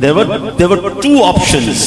there were two options,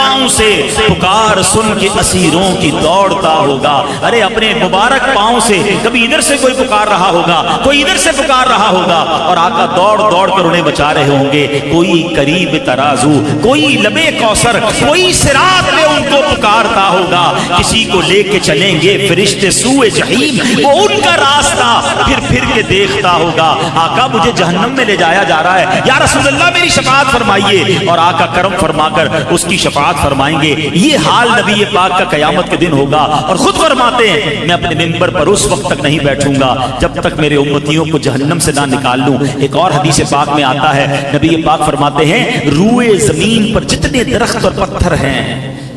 پاؤں سے پکار سن کے اسیروں کی دوڑتا ہوگا. ارے اپنے مبارک پاؤں سے کبھی ادھر سے کوئی پکار رہا ہوگا, کوئی ادھر سے پکار رہا ہوگا, اور آقا دوڑ دوڑ کر انہیں بچا رہے ہوں گے. کوئی قریب ترازو, کوئی لبے کوثر, کوئی صراط پہ ان کو پکارتا ہوگا. کسی کو لے کے چلیں گے فرشتے سوئے جہیم, وہ ان کا راستہ پھر پھر کے دیکھتا ہوگا. آقا مجھے جہنم میں لے جایا جا رہا ہے, یا رسول اللہ میری شفاعت فرمائیے. اور آقا کرم فرما کر اس کی شفاعت فرمائیں گے. یہ حال نبی پاک کا قیامت کے دن ہوگا. اور خود فرماتے ہیں میں اپنے منبر پر اس وقت تک نہیں بیٹھوں گا جب تک میرے امتیوں کو جہنم سے نہ نکال لوں. ایک اور حدیث پاک میں آتا ہے, نبی پاک فرماتے ہیں روئے زمین پر جتنے درخت اور پتھر ہیں,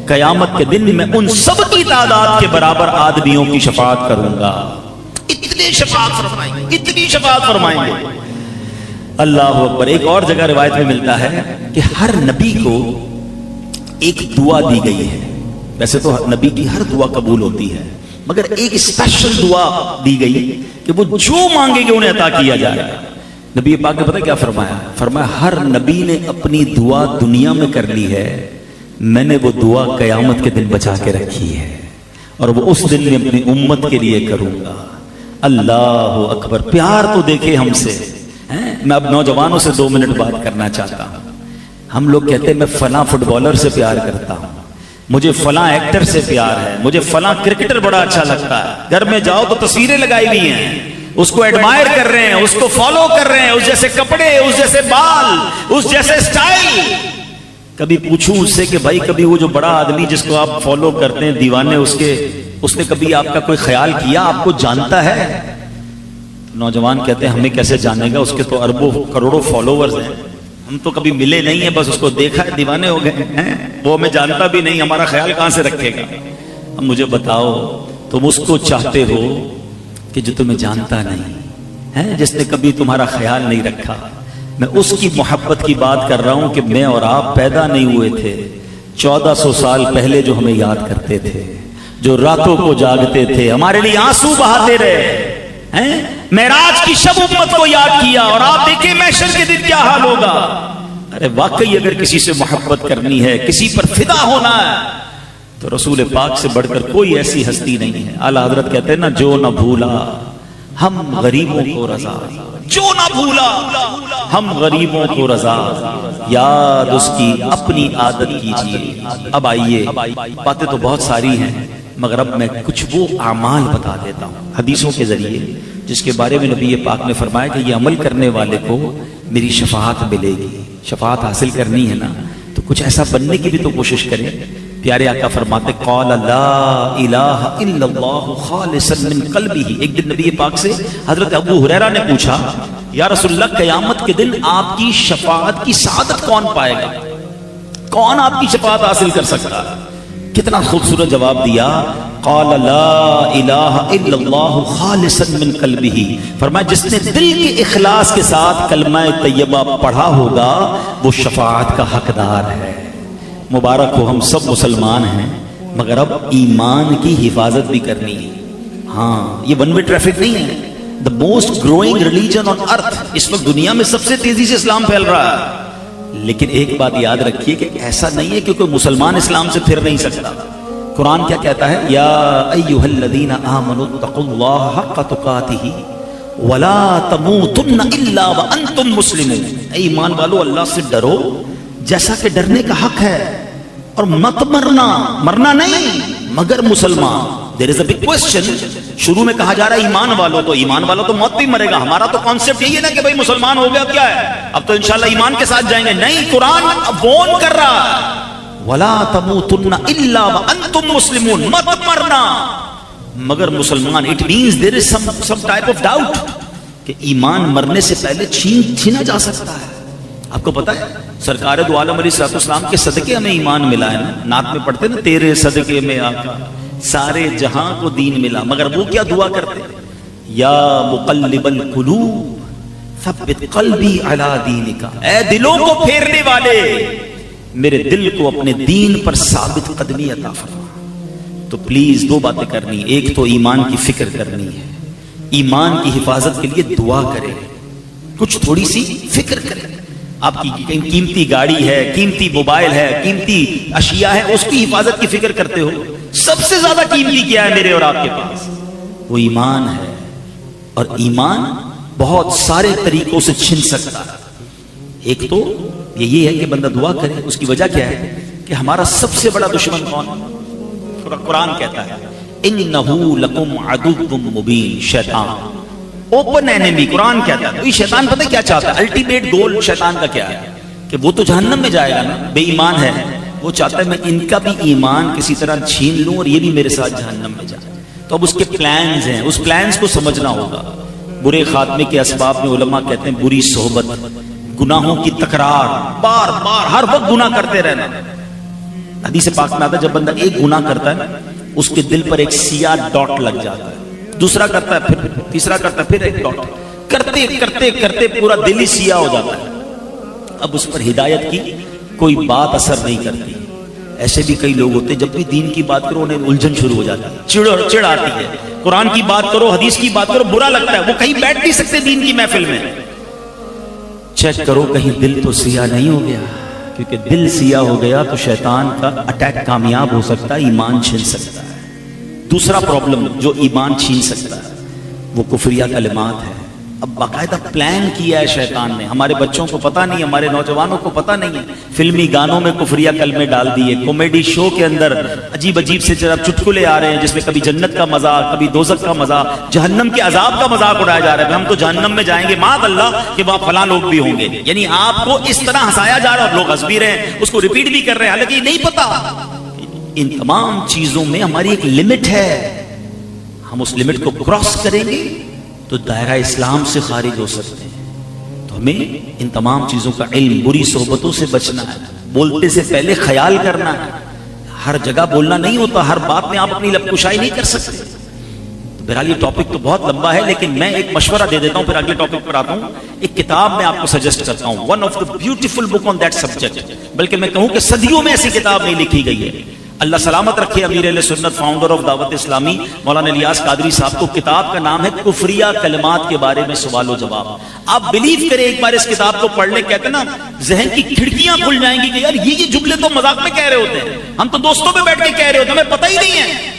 قیامت کے دن میں ان سب کی تعداد کے برابر آدمیوں کی شفاعت کروں گا. اتنی شفاعت فرمائیں گے, اتنی شفاعت فرمائیں گے. اللہ اکبر. ایک اور جگہ روایت میں ملتا ہے کہ ہر نبی کو ایک دعا دی گئی ہے. ویسے تو نبی کی ہر دعا قبول ہوتی ہے, مگر ایک اسپیشل دعا دی گئی کہ وہ جو مانگیں گے انہیں عطا کیا جائے گا. نبی پاک نے پتہ کیا فرمایا؟ فرمایا ہر نبی نے اپنی دعا دنیا میں کر لی ہے, میں نے وہ دعا قیامت کے دن بچا کے رکھی ہے, اور وہ اس دن میں اپنی امت کے لیے کروں گا. اللہ اکبر. پیار تو دیکھے ہم سے. میں اب نوجوانوں سے 2 منٹ بات کرنا چاہتا ہوں. ہم لوگ کہتے ہیں میں فلاں فٹ بالر سے پیار کرتا ہوں, مجھے فلاں ایکٹر سے پیار ہے, مجھے فلاں کرکٹر بڑا اچھا لگتا ہے. گھر میں جاؤ تو تصویریں لگائی ہوئی ہیں, اس کو ایڈمائر کر رہے ہیں, اس کو فالو کر رہے ہیں, اس جیسے کپڑے, اس جیسے بال, اس جیسے سٹائل. کبھی پوچھوں اس سے کہ بھائی کبھی وہ جو بڑا آدمی جس کو آپ فالو کرتے ہیں, دیوانے اس نے کبھی آپ کا کوئی خیال کیا, آپ کو جانتا ہے؟ نوجوان کہتے ہیں ہمیں کیسے جانے گا, اس کے تو اربوں کروڑوں فالوورز ہیں, ہم تو کبھی ملے نہیں ہیں, بس اس کو دیکھا ہے, دیوانے ہو گئے ہیں, وہ ہمیں جانتا بھی نہیں, ہمارا خیال کہاں سے رکھے گا. اب مجھے بتاؤ تم اس کو چاہتے ہو کہ جو تمہیں جانتا نہیں ہے, جس نے کبھی تمہارا خیال نہیں رکھا. میں اس کی محبت کی بات کر رہا ہوں کہ میں اور آپ پیدا نہیں ہوئے تھے, 1400 سال پہلے جو ہمیں یاد کرتے تھے, جو راتوں کو جاگتے تھے, ہمارے لیے آنسو بہاتے رہے. معراج کی شب امت کو یاد کیا, اور آپ دیکھیں محشر کے دن کیا حال ہوگا. ارے واقعی اگر کسی سے محبت کرنی ہے, کسی پر فدا ہونا ہے, تو رسول پاک سے بڑھ کر کوئی ایسی ہستی نہیں ہے. اعلیٰ حضرت کہتے ہیں نا, جو نہ بھولا ہم غریبوں کو رضا, جو نہ بھولا ہم غریبوں کو رضا, یاد اس کی اپنی عادت کیجیے. اب آئیے, باتیں تو بہت ساری ہیں, مگر اب میں کچھ وہ اعمال بتا دیتا ہوں حدیثوں کے ذریعے, جس کے بارے میں نبی پاک نے فرمایا کہ یہ عمل کرنے والے کو میری شفاعت ملے گی. شفاعت حاصل کرنی ہے نا, تو کچھ ایسا بننے کی بھی تو کوشش کریں. پیارے آقا فرماتے قال لا الہ الا اللہ خالصا من قلبہ. ایک دن نبی پاک سے حضرت ابو ہریرہ نے پوچھا, یا رسول اللہ قیامت کے دن آپ کی شفاعت کی سعادت کون پائے گا, کون آپ کی شفاعت حاصل کر سکتا ہے؟ کتنا خوبصورت جواب دیا, قال لا الہ الا اللہ خالصا من قلبہ. فرمایا جس نے دل کے اخلاص کے ساتھ کلمہ طیبہ پڑھا ہوگا وہ شفاعت کا حقدار ہے. مبارک ہو, ہم سب مسلمان ہیں, مگر اب ایمان کی حفاظت بھی کرنی ہے. ہاں, یہ ون وے ٹریفک نہیں ہے. The most growing religion on earth, اس وقت دنیا میں سب سے تیزی سے اسلام پھیل رہا ہے. لیکن ایک بات یاد رکھیے کہ ایسا نہیں ہے کہ کوئی مسلمان اسلام سے پھر نہیں سکتا. قرآن کیا کہتا ہے, یا ایھا الذین آمنوا اتقوا اللہ حق تقاتہ ولا تموتن الا وانتم مسلمون. اے ایمان والو, اللہ سے ڈرو جیسا کہ ڈرنے کا حق ہے, اور مت مرنا نہیں مگر مسلمان. There is a big question. شروع میں کہا جا رہا ہے ایمان والوں, تو ایمان والوں تو موت بھی مرے گا. ہمارا تو کانسیپٹ یہی ہے نا کہ بھائی مسلمان ہو گیا کیا ہے, اب تو انشاءاللہ ایمان کے ساتھ جائیں گے. نہیں, قرآن وارن کر رہا ہے, وَلَا تَمُوتُنَّ إِلَّا وَأَنْتُمْ مُسْلِمُونَ, مت مرنا مگر مسلمان. It means there is some type of doubt کہ ایمان مرنے سے پہلے چھینا جا سکتا ہے. آپ کو پتا ہے سرکار دو عالم علیہ السلام کے صدقے ہمیں ایمان ملا ہے نا. نعت میں پڑھتے نا, تیرے صدقے میں آقا سارے جہاں کو دین ملا. مگر وہ کیا دعا کرتے, یا مقلب القلوب ثبت قلبی علی دینک, اے دلوں کو پھیرنے والے میرے دل کو اپنے دین پر ثابت قدمی عطا فرما. تو پلیز 2 باتیں کرنی, ایک تو ایمان کی فکر کرنی ہے, ایمان کی حفاظت کے لیے دعا کریں, کچھ تھوڑی سی فکر کریں. آپ کی قیمتی گاڑی ہے، قیمتی موبائل ہے، قیمتی اشیاء ہے، اس کی حفاظت کی فکر کرتے ہو؟ سب سے زیادہ قیمتی کیا ہے میرے اور آپ کے پاس؟ وہ ایمان ہے، اور ایمان بہت سارے طریقوں سے چھن سکتا ہے۔ ایک تو یہی ہے کہ بندہ دعا کرے، اس کی وجہ کیا ہے کہ ہمارا سب سے بڑا دشمن کون ہے؟ قرآن کہتا ہے اِنَّهُ لَكُمْ عَدُوٌّ مُبِينٌ، شیطان اوپن اینیمی۔ قرآن کہتا ہے شیطان پتہ کیا چاہتا ہے؟ الٹیمیٹ گول شیطان کا کیا ہے کہ وہ تو جہنم میں جائے گا نا، بے ایمان ہے، وہ چاہتا ہے میں ان کا بھی ایمان کسی طرح چھین لوں اور یہ بھی میرے ساتھ جہنم میں جائے۔ تو اب اس کے پلانز ہیں، اس پلانز کو سمجھنا ہوگا۔ برے خاتمے کے اسباب میں علماء کہتے ہیں بری صحبت، گناہوں کی تکرار، بار بار ہر وقت گناہ کرتے رہنا۔ حدیث پاک میں آتا ہے جب بندہ ایک گناہ کرتا ہے نا، اس کے دل پر ایک سیاہ ڈاٹ لگ جاتا ہے، دوسرا کرتا ہے، پھر تیسرا کرتا ہے، پھر ایک ڈاٹ، کرتے کرتے کرتے پورا دل ہی سیاہ ہو جاتا ہے۔ اب اس پر ہدایت کی کوئی بات اثر نہیں کرتی۔ ایسے بھی کئی لوگ ہوتے ہیں جب بھی دین کی بات کرو انہیں الجھن شروع ہو جاتی ہے، چڑ آتی ہے، قرآن کی بات کرو، حدیث کی بات کرو، برا لگتا ہے، وہ کہیں بیٹھ نہیں سکتے دین کی محفل میں۔ چیک کرو کہیں دل تو سیاہ نہیں ہو گیا، کیونکہ دل سیاہ ہو گیا تو شیطان کا اٹیک کامیاب ہو سکتا ہے، ایمان چھین سکتا ہے۔ دوسرا پرابلم جو ایمان چھین سکتا ہے وہ کفریہ کلمات ہے۔ اب باقاعدہ پلان کیا ہے شیطان نے، ہمارے بچوں کو پتہ نہیں، ہمارے نوجوانوں کو پتہ نہیں ہے، فلمی گانوں میں کفریہ کلمے ڈال دیے، کامیڈی شو کے اندر عجیب عجیب سے چٹکلے آ رہے ہیں جس میں کبھی جنت کا مذاق، کبھی دوزخ کا مذاق، جہنم کے عذاب کا مذاق اڑایا جا رہا ہے، ہم تو جہنم میں جائیں گے، معاذ اللہ کہ وہاں فلاں لوگ بھی ہوں گے۔ یعنی آپ کو اس طرح ہنسایا جا رہا ہے اور لوگ ہنس بھی رہے ہیں، اس کو ریپیٹ بھی کر رہے ہیں، حالانکہ یہ نہیں پتا۔ ان تمام چیزوں میں ہماری ایک لمٹ ہے، ہم اس لمٹ کو کراس کریں گے تو دائرہ اسلام سے خارج ہو سکتے ہیں۔ تو ہمیں ان تمام چیزوں کا علم، بری صحبتوں سے بچنا ہے، بولتے سے پہلے خیال کرنا ہے، ہر جگہ بولنا نہیں ہوتا، ہر بات میں آپ اپنی لب کشائی نہیں کر سکتے۔ تو بہرحال یہ ٹاپک تو بہت لمبا ہے، لیکن میں ایک مشورہ دے دیتا ہوں، پھر اگلے ٹاپک پر آتا ہوں۔ ایک کتاب میں آپ کو سجیسٹ کرتا ہوں، one of the beautiful book on that subject, بلکہ میں کہوں کہ صدیوں میں ایسی کتاب نہیں لکھی گئی ہے۔ اللہ سلامت رکھے امیر اہل سنت، فاؤنڈر آف دعوت اسلامی مولانا الیاس قادری صاحب کو کتاب کا نام ہے کفریہ کلمات کے بارے میں سوال و جواب۔ آپ بلیو کریں ایک بار اس کتاب کو پڑھ لیں، کہتے ہیں نا ذہن کی کھڑکیاں کھل جائیں گی کہ یار یہ جملے تو مذاق میں کہہ رہے ہوتے ہیں، ہم تو دوستوں میں بیٹھ کے کہہ رہے ہوتے ہیں، ہمیں پتہ ہی نہیں ہے،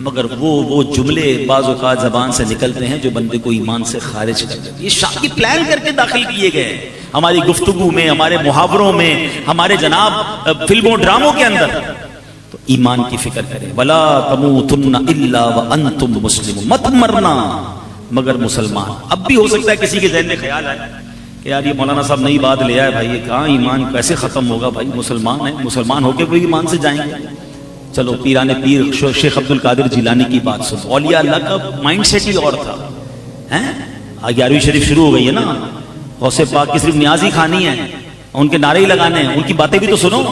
مگر وہ جملے بعض اوقات زبان سے نکلتے ہیں جو بندے کو ایمان سے خارج کر دیتے ہیں۔ یہ شاکی پلان کر کے داخل کیے گئے ہیں ہماری گفتگو میں، ہمارے محاوروں میں، ہمارے جناب فلموں ڈراموں کے اندر۔ تو ایمان کی فکر کریں، ولا تموتن الا وانتم مسلمون، مت مرنا مگر مسلمان۔ اب بھی ہو سکتا ہے کسی کے ذہن میں خیال آئے کہ یار یہ مولانا صاحب نئی بات لے آئے، بھائی یہ کہاں ایمان کیسے ختم ہوگا، بھائی مسلمان ہیں، مسلمان ہو کے بھی ایمان سے جائیں گے۔ چلو پیران پیر شیخ عبد القادر جیلانی کی بات سنو، اولیاء اللہ کا مائنڈ سیٹ ہی اور تھا۔ 11ویں شریف شروع ہو گئی ہے نا، غوث پاک کی صرف نیاز ہی کھانی ہے، ان کے نعرے ہی لگانے ہیں، ان کی باتیں بھی تو سنو۔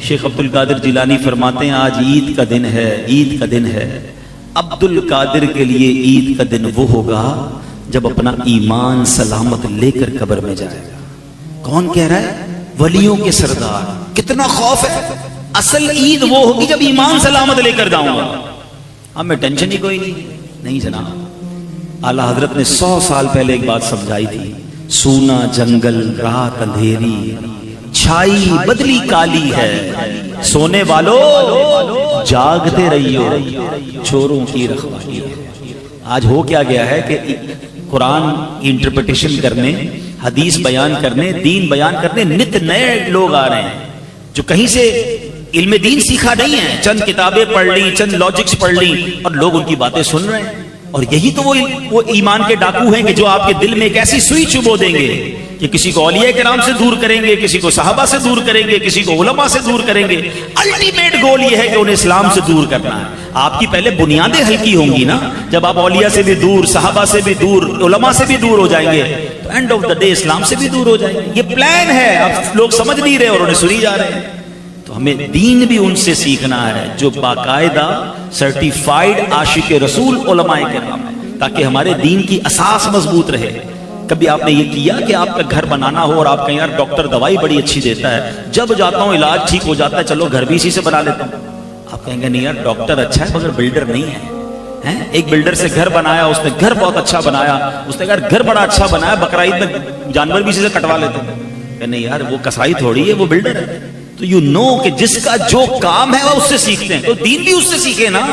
شیخ عبد القادر جیلانی فرماتے ہیں آج عید کا دن ہے، عید کا دن ہے، عبد القادر کے لیے عید کا دن وہ ہوگا جب اپنا ایمان سلامت لے کر قبر میں جائے گا۔ کون کہہ رہا ہے؟ ولیوں کے سردار۔ کتنا خوف ہے، اصل عید وہ ہوگی جب ایمان سلامت لے کر جاؤں گا۔ ہمیں ٹینشن ہی کوئی نہیں جناب۔ اعلیٰ حضرت نے 100 سال پہلے ایک بات سمجھائی تھی، سونا جنگل رات اندھیری، چھائی بدلی کالی ہے، سونے والو جاگتے رہیو، چوروں کی رکھوالی ہے۔ آج ہو کیا گیا ہے کہ قرآن انٹرپریٹیشن کرنے، حدیث بیان کرنے، دین بیان کرنے نت نئے لوگ آ رہے ہیں جو کہیں سے علم دین سیکھا نہیں ہے، چند کتابیں پڑھ لی، چند لاجکس پڑھ لی اور لوگ ان کی باتیں سن رہے ہیں۔ اور یہی تو وہ ایمان کے ڈاکو ہیں کہ جو آپ کے دل میں ایک ایسی سوئی چبو دیں گے کہ کسی کو اولیاء کرام سے دور کریں گے، کسی کو صحابہ سے دور کریں گے، کسی کو علماء سے دور کریں گے۔ الٹیمیٹ گول یہ ہے کہ انہیں اسلام سے دور کرنا ہے۔ آپ کی پہلے بنیادیں ہلکی ہوں گی نا، جب آپ اولیاء سے بھی دور، صحابہ سے بھی دور، علماء سے بھی دور ہو جائیں گے تو اینڈ آف دا ڈے اسلام سے بھی دور ہو جائیں گے۔ یہ پلان ہے، اب لوگ سمجھ نہیں رہے اور انہیں سنی جا رہے ہیں۔ تو ہمیں دین بھی ان سے سیکھنا ہے جو باقاعدہ سرٹیفائیڈ عاشق رسول علماء کرام ہیں، تاکہ ہمارے دین کی اساس مضبوط رہے۔ کبھی آپ نے یہ کیا کہ آپ کا گھر بنانا ہو اور آپ کہیں یار ڈاکٹر دوائی بڑی اچھی دیتا ہے، جب جاتا ہوں علاج ٹھیک ہو جاتا ہے، چلو گھر بھی اسی سے بنا لیتا ہوں۔ آپ کہیں گے نہیں یار ڈاکٹر اچھا ہے مگر بلڈر نہیں ہے۔ ایک بلڈر سے گھر بنایا، اس نے گھر بہت اچھا بنایا، اس نے کہا گھر بڑا اچھا بنایا، بقرعید میں جانور بھی اسی سے کٹوا لیتے ہیں۔ کہ نہیں یار وہ کسائی تھوڑی ہے، وہ بلڈر ہے. تو یو نو کہ جس کا جو کام ہے وہ اس سے سیکھتے ہیں، تو دین بھی اس سے سیکھے نا،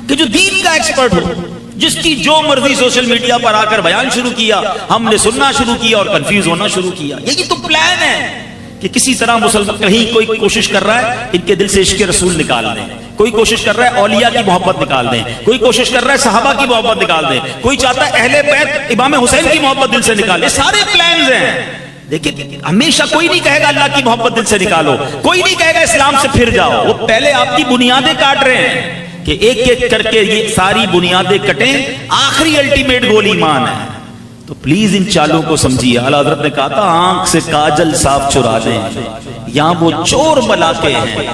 کہ جو دین کا ایکسپرٹ ہو. جس کی جو مرضی سوشل میڈیا پر آ کر بیان شروع کیا، ہم نے سننا شروع کیا اور کنفیوز ہونا شروع کیا. یہی تو پلان ہے کہ کسی طرح مسلمان، کہیں کوئی کوشش کر رہا ہے ان کے دل سے عشق رسول نکال دیں، کوئی کوشش کر رہا ہے اولیاء کی محبت نکال دیں، کوئی کوشش کر رہا ہے صحابہ کی محبت نکال دیں، کوئی چاہتا ہے اہل بیت امام حسین کی محبت دل سے نکال دیں. سارے پلانز ہیں. دیکھیں ہمیشہ کوئی نہیں کہے گا اللہ کی محبت دل سے نکالو، کوئی نہیں کہے گا اسلام سے پھر جاؤ. وہ پہلے آپ کی بنیادیں کاٹ رہے ہیں کہ ایک ایک کر کے یہ ساری بنیادیں کٹیں، آخری الٹیمیٹ گول ایمان ہے. تو پلیز ان چالوں کو سمجھیے. اعلیٰ حضرت نے کہا تھا آنکھ سے کاجل صاف چرا دیں، یہاں وہ چور ملاتے ہیں،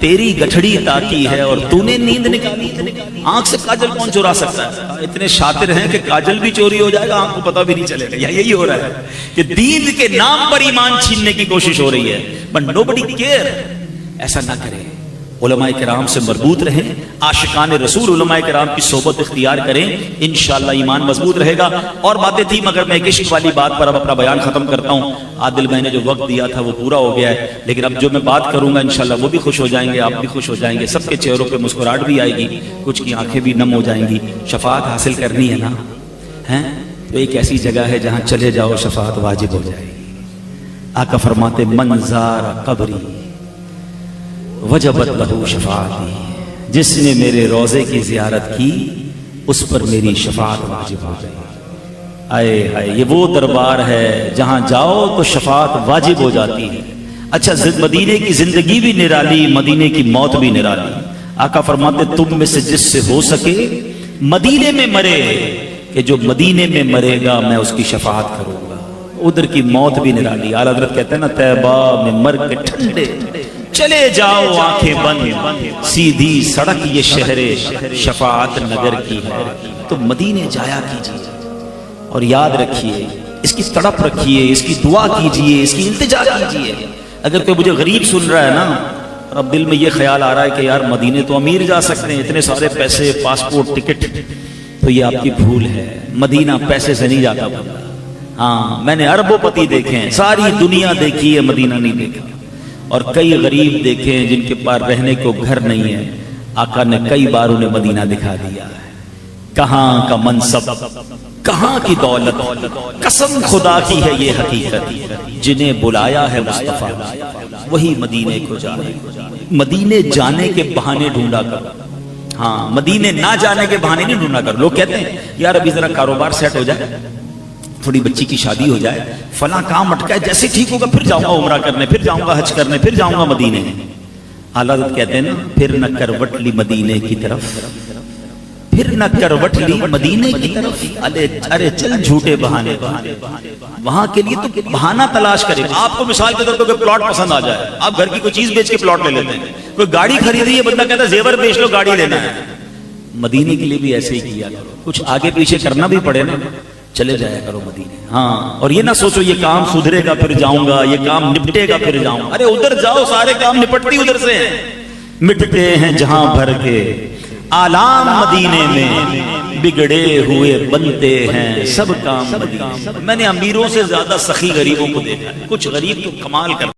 تیری گٹھڑی تاکی ہے اور تو نے نیند نکالی. آنکھ سے کاجل کون چرا سکتا ہے؟ اتنے شاطر ہیں کہ کاجل بھی چوری ہو جائے گا، آنکھ کو پتہ بھی نہیں چلے گا. یہی ہو رہا ہے کہ دین کے نام پر ایمان چھیننے کی کوشش ہو رہی ہے. But nobody care. ایسا نہ کریں. علماء کرام سے مربوط رہیں، عاشقان رسول علماء کرام کی صحبت اختیار کریں، انشاءاللہ ایمان مضبوط رہے گا. اور باتیں تھی مگر میں ایک عشق والی بات پر اب اپنا بیان ختم کرتا ہوں. عادل بھائی نے جو وقت دیا تھا وہ پورا ہو گیا ہے، لیکن اب جو میں بات کروں گا انشاءاللہ وہ بھی خوش ہو جائیں گے، آپ بھی خوش ہو جائیں گے، سب کے چہروں پہ مسکراہٹ بھی آئے گی، کچھ کی آنکھیں بھی نم ہو جائیں گی. شفاعت حاصل کرنی ہے نا، ہیں تو ایک ایسی جگہ ہے جہاں چلے جاؤ شفاعت واجب ہو جائے گی. آقا فرماتے من زار قبری وجبت لہو شفاعتی، جس نے میرے روضے کی زیارت کی اس پر میری شفاعت واجب ہو جائے. آئے ہائے، یہ وہ دربار ہے جہاں جاؤ تو شفاعت واجب ہو جاتی ہے. اچھا مدینے کی زندگی بھی نرالی، مدینے کی موت بھی نرالی. آقا فرماتے تم میں سے جس سے ہو سکے مدینے میں مرے، کہ جو مدینے میں مرے گا میں اس کی شفاعت کروں گا. ادھر کی موت بھی نرالی. اعلیٰ حضرت کہتے ہیں نا طیبہ میں مر کے ٹھنڈے چلے جاؤ آنکھیں بند، سیدھی سڑک یہ شہر شفاعت نگر کی ہے. تو مدینے جایا کیجیے اور یاد رکھیے، اس کی تڑپ رکھیے، اس کی دعا کیجیے، اس کی التجا کیجیے. اگر کوئی مجھے غریب سن رہا ہے نا اور اب دل میں یہ خیال آ رہا ہے کہ یار مدینے تو امیر جا سکتے ہیں، اتنے سارے پیسے، پاسپورٹ، ٹکٹ، تو یہ آپ کی بھول ہے. مدینہ پیسے سے نہیں جاتا بندہ. ہاں میں نے اربوں پتی دیکھے ہیں، ساری دنیا دیکھی ہے، مدینہ نہیں دیکھا. اور کئی غریب دیکھے ہیں جن کے پاس رہنے کو گھر نہیں ہے، آقا نے کئی بار انہیں مدینہ دکھا دیا ہے. کہاں کا منصب، کہاں کی دولت، قسم خدا کی ہے یہ حقیقت، جنہیں بلایا ہے مصطفیٰ وہی مدینے کو جانے. مدینے جانے کے بہانے ڈھونڈا کر، ہاں مدینے نہ جانے کے بہانے نہیں ڈھونڈا کر. لوگ کہتے ہیں یار ابھی ذرا کاروبار سیٹ ہو جائے، تھوڑی بچی کی شادی ہو جائے، فلاں کام اٹکا ہے، جیسے ٹھیک ہوگا پھر جاؤں گا عمرہ کرنے، پھر جاؤں گا حج کرنے، پھر جاؤں گا مدینے. اعلیٰ حضرت کہتے ہیں نا پھر نہ کروٹ لی مدینے کی طرف، پھر نہ کروٹ لی مدینے کی طرف. ارے چل جھوٹے بہانے، وہاں کے لیے تو بہانہ تلاش کرے. آپ کو مثال کے طور پہ کوئی پلاٹ پسند آ جائے، آپ گھر کی کوئی چیز بیچ کے پلاٹ لے لیتے ہیں. کوئی گاڑی خریدی ہے، بندہ کہتا ہے زیور بیچ لو گاڑی لینا ہے. مدینے کے لیے بھی ایسے ہی کیا کرو، کچھ آگے پیچھے کرنا بھی پڑے نا، چلے جایا کرو مدینے. ہاں اور یہ نہ سوچو یہ کام سدھرے گا پھر جاؤں گا، یہ کام نپٹے گا پھر جاؤں گا. ارے ادھر جاؤ، سارے کام نپٹتی ادھر سے ہیں. مٹتے ہیں جہاں بھر کے آلام مدینے میں، بگڑے ہوئے بنتے ہیں سب کام مدینے. میں نے امیروں سے زیادہ سخی غریبوں کو دیکھا ہے. کچھ غریب تو کمال کرتے